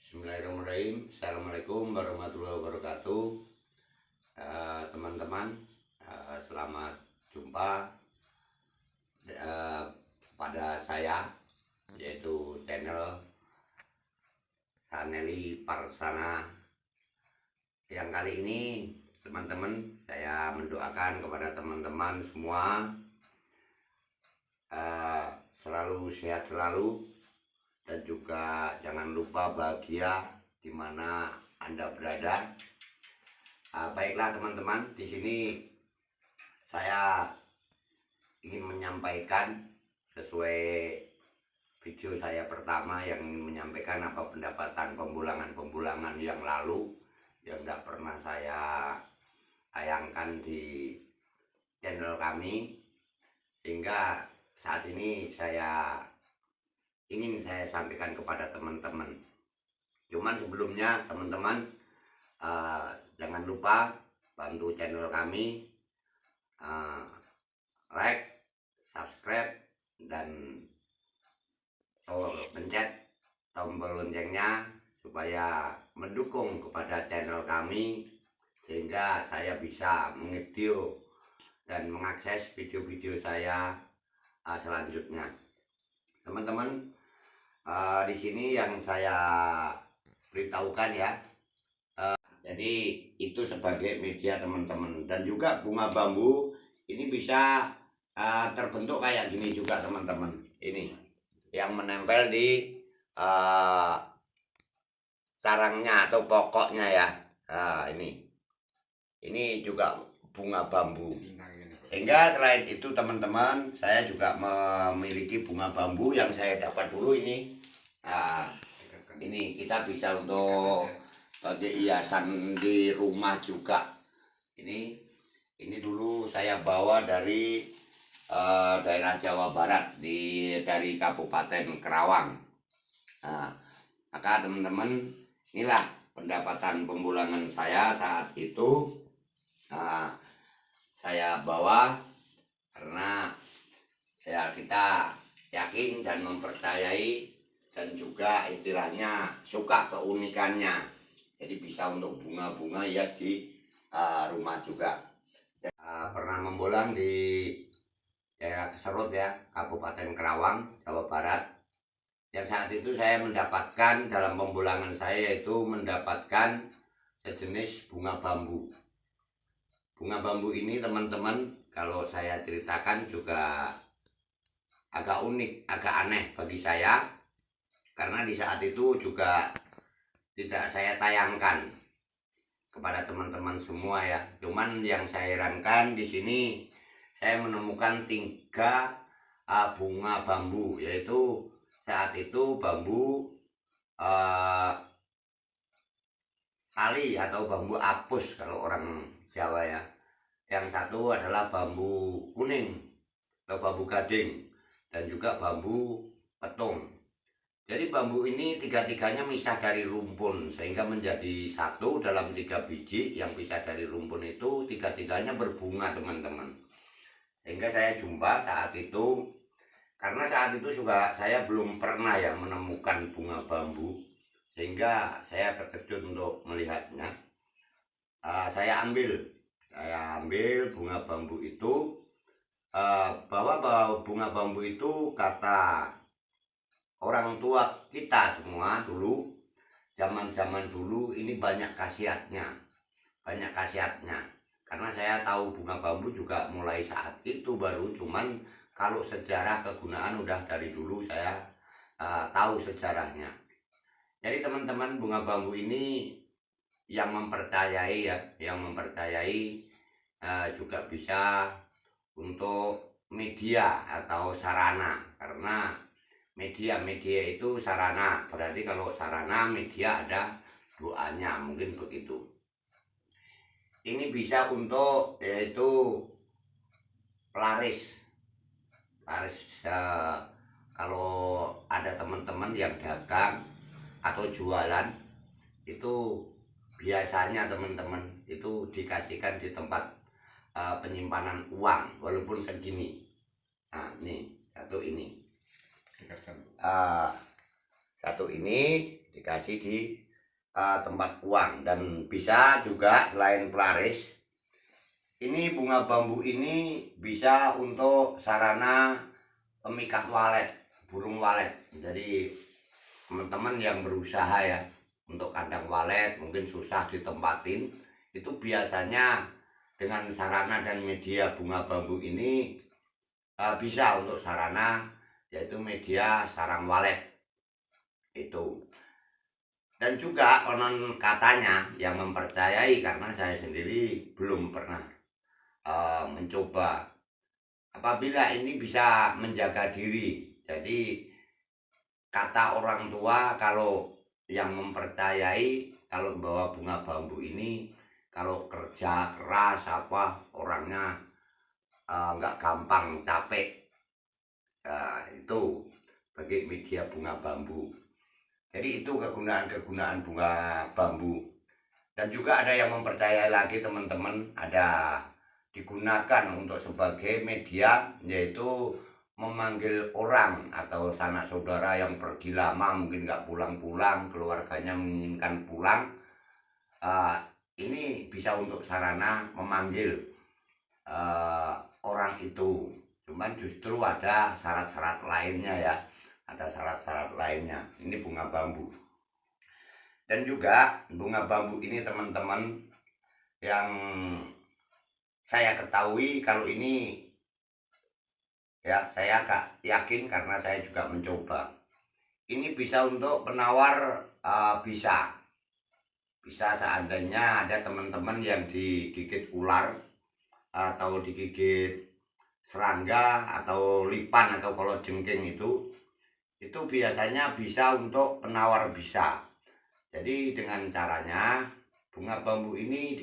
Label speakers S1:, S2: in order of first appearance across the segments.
S1: Bismillahirrahmanirrahim. Assalamualaikum warahmatullahi wabarakatuh. Teman-teman, selamat jumpa pada saya, yaitu channel Saneli Parsana. Yang kali ini teman-teman, saya mendoakan kepada teman-teman semua selalu sehat selalu, dan juga jangan lupa bahagia di mana Anda berada. Baiklah teman-teman, di sini saya ingin menyampaikan sesuai video saya pertama yang ingin menyampaikan apa pendapatan pembulangan yang lalu yang tidak pernah saya tayangkan di channel kami, sehingga saat ini ingin saya sampaikan kepada teman-teman. Cuman sebelumnya teman-teman, jangan lupa bantu channel kami, like, subscribe, dan pencet tombol loncengnya supaya mendukung kepada channel kami, sehingga saya bisa mengedit dan mengakses video-video saya selanjutnya. Teman-teman, di sini yang saya beritahukan ya, jadi itu sebagai media teman-teman, dan juga bunga bambu ini bisa terbentuk kayak gini juga teman-teman. Ini yang menempel di sarangnya atau pokoknya ya. Ini juga bunga bambu. Sehingga selain itu teman-teman, saya juga memiliki bunga bambu yang saya dapat dulu ini. Ini kita bisa untuk sebagai hiasan di rumah juga. Ini dulu saya bawa dari daerah Jawa Barat, dari Kabupaten Kerawang. Maka teman-teman, inilah pendapatan pembulangan saya saat itu. Saya bawa karena ya kita yakin dan mempercayai, dan juga istilahnya suka keunikannya. Jadi bisa untuk bunga-bunga hias di rumah juga. Pernah membulang di daerah Keserut ya, Kabupaten Kerawang, Jawa Barat. Yang saat itu saya mendapatkan dalam pembulangan saya itu mendapatkan sejenis bunga bambu. Bunga bambu ini teman-teman, kalau saya ceritakan juga agak unik, agak aneh bagi saya, karena di saat itu juga tidak saya tayangkan kepada teman-teman semua ya. Cuman yang saya herankan di sini, saya menemukan 3 bunga bambu, yaitu saat itu bambu tali atau bambu apus kalau orang Jawa ya. Yang satu adalah bambu kuning atau bambu gading, dan juga bambu petung. Jadi bambu ini tiga-tiganya misah dari rumpun, sehingga menjadi satu dalam 3 biji yang pisah dari rumpun itu. Tiga-tiganya berbunga teman-teman. Sehingga saya jumpa saat itu, karena saat itu juga saya belum pernah ya menemukan bunga bambu, sehingga saya terkejut untuk melihatnya. Saya ambil bunga bambu itu, bahwa bunga bambu itu kata orang tua kita semua dulu, zaman-zaman dulu, ini banyak khasiatnya. Karena saya tahu bunga bambu juga mulai saat itu baru, cuman kalau sejarah kegunaan udah dari dulu saya tahu sejarahnya. Jadi teman-teman, bunga bambu ini yang mempercayai juga bisa untuk media atau sarana, karena media itu sarana, berarti kalau sarana media ada doanya, mungkin begitu. Ini bisa untuk yaitu pelaris, kalau ada teman-teman yang dagang atau jualan itu biasanya teman-teman itu dikasihkan di tempat penyimpanan uang walaupun segini. Nah, ini satu ini. Satu ini dikasih di tempat uang, dan bisa juga selain pelaris, ini bunga bambu ini bisa untuk sarana pemikat walet, burung walet. Jadi teman-teman yang berusaha ya untuk kandang walet mungkin susah ditempatin, itu biasanya dengan sarana dan media bunga bambu ini bisa untuk sarana, yaitu media sarang walet itu. Dan juga konon katanya yang mempercayai, karena saya sendiri belum pernah mencoba, apabila ini bisa menjaga diri. Jadi kata orang tua kalau yang mempercayai, kalau bawa bunga bambu ini, kalau kerja keras apa orangnya nggak gampang capek. Itu bagi media bunga bambu. Jadi itu kegunaan-kegunaan bunga bambu. Dan juga ada yang mempercayai lagi teman-teman, ada digunakan untuk sebagai media, yaitu memanggil orang atau sanak saudara yang pergi lama mungkin nggak pulang-pulang, keluarganya menginginkan pulang. Ini bisa untuk sarana memanggil orang itu. Cuman justru ada syarat-syarat lainnya ya, ada syarat-syarat lainnya. Ini bunga bambu. Dan juga bunga bambu ini teman-teman, yang saya ketahui kalau ini ya, saya agak yakin karena saya juga mencoba. Ini bisa untuk penawar, bisa seandainya ada teman-teman yang digigit ular atau digigit serangga atau lipan atau kalau jengking itu biasanya bisa untuk penawar bisa. Jadi dengan caranya bunga bambu ini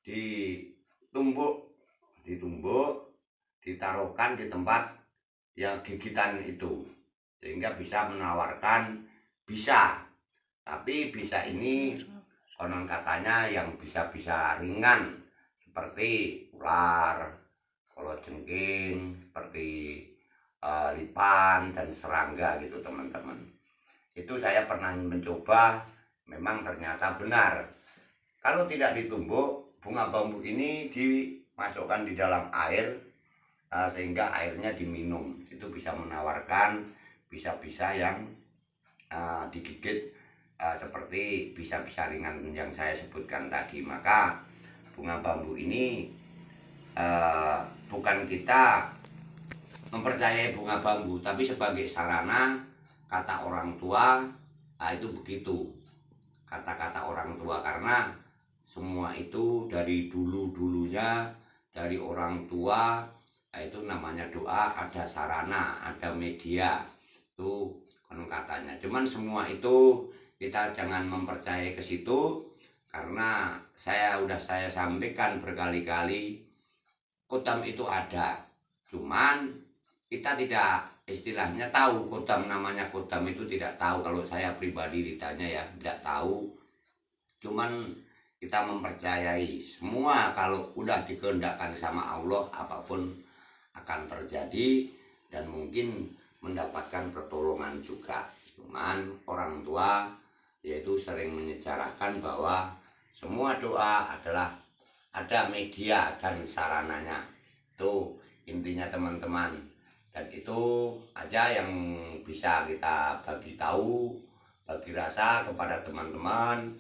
S1: ditumbuk, ditaruhkan di tempat yang gigitan itu, sehingga bisa menawarkan bisa. Tapi bisa ini konon katanya yang bisa ringan, seperti ular, kalau jengking, seperti lipan dan serangga gitu teman-teman. Itu saya pernah mencoba, memang ternyata benar. Kalau tidak ditumbuk, bunga bambu ini dimasukkan di dalam air, sehingga airnya diminum. Itu bisa menawarkan bisa-bisa yang digigit, seperti bisa-bisa ringan yang saya sebutkan tadi. Maka bunga bambu ini bukan kita mempercayai bunga bambu, tapi sebagai sarana, kata orang tua. Itu begitu kata-kata orang tua, karena semua itu dari dulu-dulunya, dari orang tua, itu namanya doa, ada sarana, ada media, itu kan katanya. Cuman semua itu kita jangan mempercayai ke situ, karena saya sampaikan berkali-kali, kodam itu ada, cuman kita tidak istilahnya tahu kodam, namanya kodam itu tidak tahu. Kalau saya pribadi ditanya ya tidak tahu, cuman kita mempercayai semua kalau udah dikehendakkan sama Allah, apapun akan terjadi dan mungkin mendapatkan pertolongan juga. Cuman orang tua yaitu sering menyejarahkan bahwa semua doa adalah ada media dan sarananya. Itu intinya teman-teman. Dan itu aja yang bisa kita bagi tahu, bagi rasa kepada teman-teman,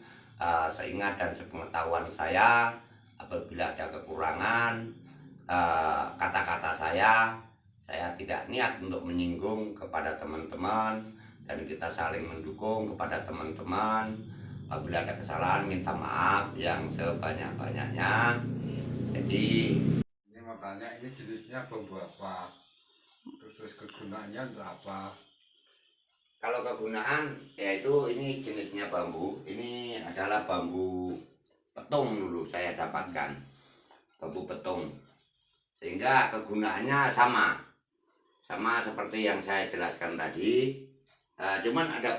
S1: seingat dan sepengetahuan saya. Apabila ada kekurangan kata-kata saya tidak niat untuk menyinggung kepada teman-teman, dan kita saling mendukung kepada teman-teman. Apabila ada kesalahan, minta maaf yang sebanyak-banyaknya. Jadi
S2: ini makanya ini jenisnya bambu apa, terus kegunaannya untuk apa?
S1: kalau kegunaan yaitu ini jenisnya bambu, ini adalah bambu petung, dulu saya dapatkan bambu petung, sehingga kegunaannya sama seperti yang saya jelaskan tadi. Cuman ada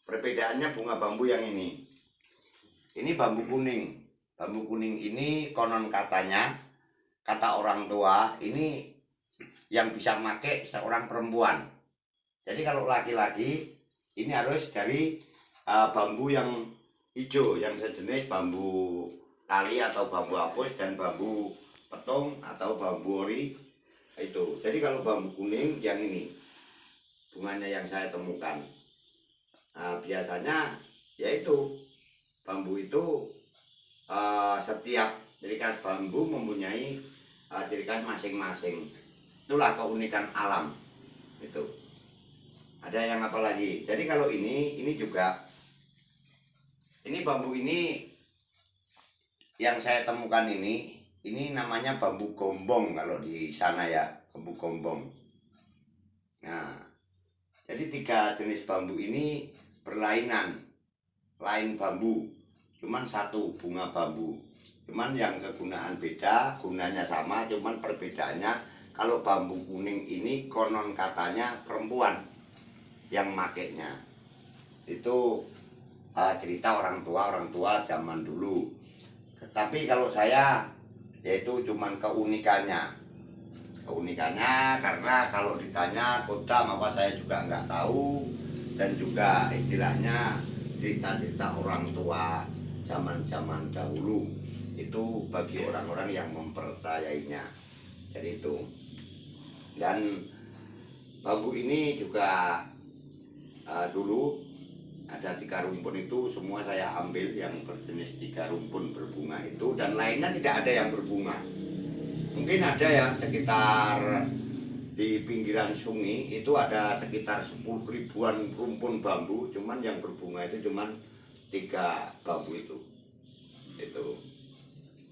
S1: perbedaannya bunga bambu yang ini bambu kuning. Bambu kuning ini konon katanya, kata orang tua, ini yang bisa pakai seorang perempuan. Jadi kalau laki-laki ini harus dari bambu yang hijau, yang sejenis bambu tali atau bambu apus dan bambu petung atau bambu ori itu. Jadi kalau bambu kuning yang ini bunganya yang saya temukan. Nah, biasanya yaitu bambu itu setiap ciri khas bambu mempunyai ciri khas masing-masing. Itulah keunikan alam itu. Ada yang apa lagi? Jadi kalau ini juga, ini bambu ini yang saya temukan ini namanya bambu gombong kalau di sana ya, bambu gombong. Nah, jadi 3 jenis bambu ini berlainan, lain bambu, cuman satu bunga bambu. Cuman yang kegunaan beda, gunanya sama, cuman perbedaannya kalau bambu kuning ini konon katanya perempuan yang makainya. Itu cerita orang tua zaman dulu. Tapi kalau saya yaitu cuman keunikannya karena kalau ditanya kodam apa saya juga nggak tahu, dan juga istilahnya cerita-cerita orang tua zaman dahulu itu bagi orang-orang yang mempercayainya. Jadi itu. Dan bambu ini juga dulu ada 3 rumpun itu semua saya ambil yang berjenis 3 rumpun berbunga itu, dan lainnya tidak ada yang berbunga. Mungkin ada ya sekitar di pinggiran sungai itu ada sekitar 10 ribuan rumpun bambu, cuman yang berbunga itu cuman 3 bambu itu.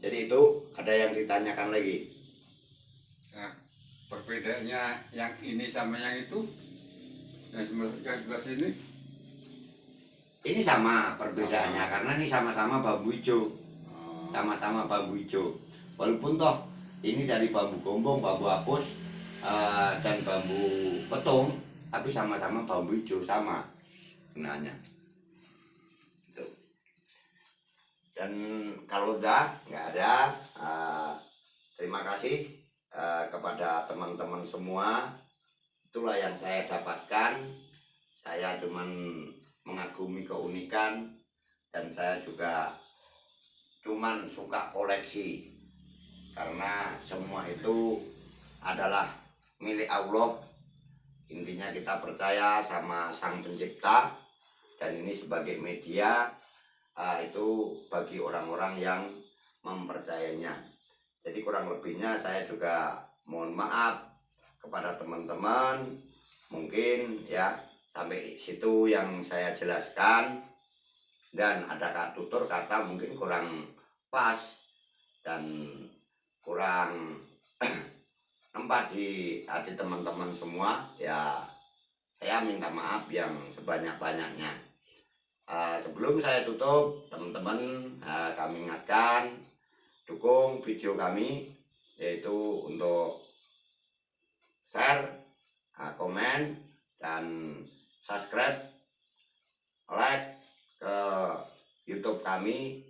S1: Jadi itu ada yang ditanyakan lagi.
S2: Nah, perbedaannya yang ini sama yang itu, yang sebelah sini.
S1: Ini sama perbedaannya karena ini sama-sama bambu hijau. Sama-sama bambu hijau. Walaupun toh ini dari bambu gombong, bambu apus, dan bambu petung, tapi sama-sama bambu hijau, sama gunanya. Dan kalau udah nggak ada, terima kasih kepada teman-teman semua. Itulah yang saya dapatkan. Saya cuman mengagumi keunikan, dan saya juga cuman suka koleksi karena semua itu adalah milik Allah. Intinya kita percaya sama Sang Pencipta, dan ini sebagai media itu bagi orang-orang yang mempercayainya. Jadi kurang lebihnya saya juga mohon maaf kepada teman-teman, mungkin ya sampai situ yang saya jelaskan, dan ada tutur kata mungkin kurang pas dan kurang tempat di hati teman-teman semua, ya saya minta maaf yang sebanyak-banyaknya. Sebelum saya tutup, teman-teman, kami ingatkan dukung video kami, yaitu untuk share, komen, dan subscribe, like ke YouTube kami,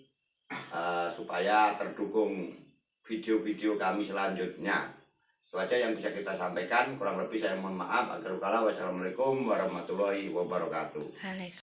S1: supaya terdukung video-video kami selanjutnya. Itu aja yang bisa kita sampaikan. Kurang lebih saya mohon maaf. Akhirul kalam, wassalamualaikum warahmatullahi wabarakatuh.